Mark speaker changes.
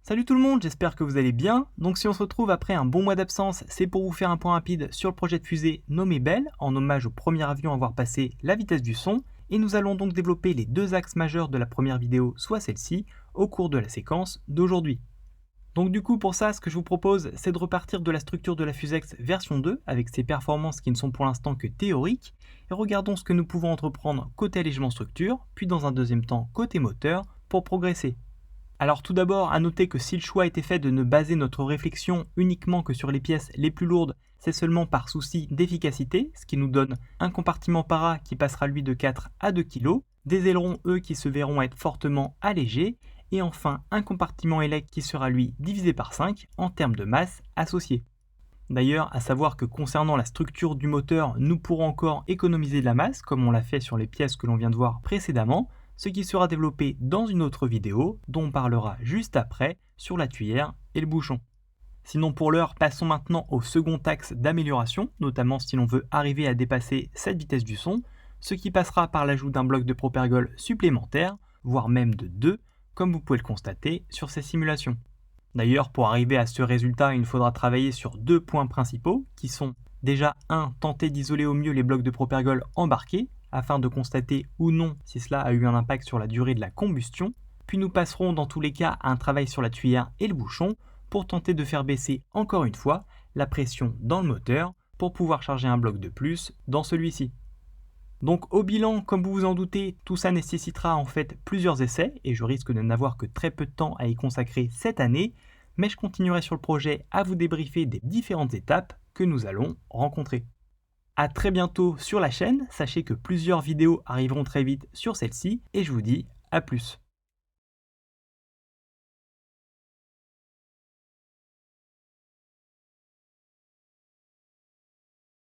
Speaker 1: Salut tout le monde, j'espère que vous allez bien. Donc si on se retrouve après un bon mois d'absence, c'est pour vous faire un point rapide sur le projet de fusée nommé Belle, en hommage au premier avion à avoir passé la vitesse du son, et nous allons donc développer les deux axes majeurs de la première vidéo, soit celle-ci, au cours de la séquence d'aujourd'hui. Donc du coup pour ça, ce que je vous propose, c'est de repartir de la structure de la Fusex version 2, avec ses performances qui ne sont pour l'instant que théoriques, et regardons ce que nous pouvons entreprendre côté allègement structure, puis dans un deuxième temps côté moteur, pour progresser. Alors tout d'abord, à noter que si le choix a été fait de ne baser notre réflexion uniquement que sur les pièces les plus lourdes, c'est seulement par souci d'efficacité, ce qui nous donne un compartiment para qui passera lui de 4 à 2 kg, des ailerons eux qui se verront être fortement allégés, et enfin un compartiment élec qui sera lui divisé par 5 en termes de masse associée. D'ailleurs, à savoir que concernant la structure du moteur, nous pourrons encore économiser de la masse, comme on l'a fait sur les pièces que l'on vient de voir précédemment, ce qui sera développé dans une autre vidéo, dont on parlera juste après, sur la tuyère et le bouchon. Sinon pour l'heure, passons maintenant au second axe d'amélioration, notamment si l'on veut arriver à dépasser cette vitesse du son, ce qui passera par l'ajout d'un bloc de propergol supplémentaire, voire même de 2, comme vous pouvez le constater sur ces simulations. D'ailleurs, pour arriver à ce résultat, il nous faudra travailler sur deux points principaux, qui sont déjà 1. Tenter d'isoler au mieux les blocs de propergol embarqués, afin de constater ou non si cela a eu un impact sur la durée de la combustion, puis nous passerons dans tous les cas à un travail sur la tuyère et le bouchon, pour tenter de faire baisser encore une fois la pression dans le moteur, pour pouvoir charger un bloc de plus dans celui-ci. Donc au bilan, comme vous vous en doutez, tout ça nécessitera en fait plusieurs essais, et je risque de n'avoir que très peu de temps à y consacrer cette année, mais je continuerai sur le projet à vous débriefer des différentes étapes que nous allons rencontrer. A très bientôt sur la chaîne, sachez que plusieurs vidéos arriveront très vite sur celle-ci, et je vous dis à plus.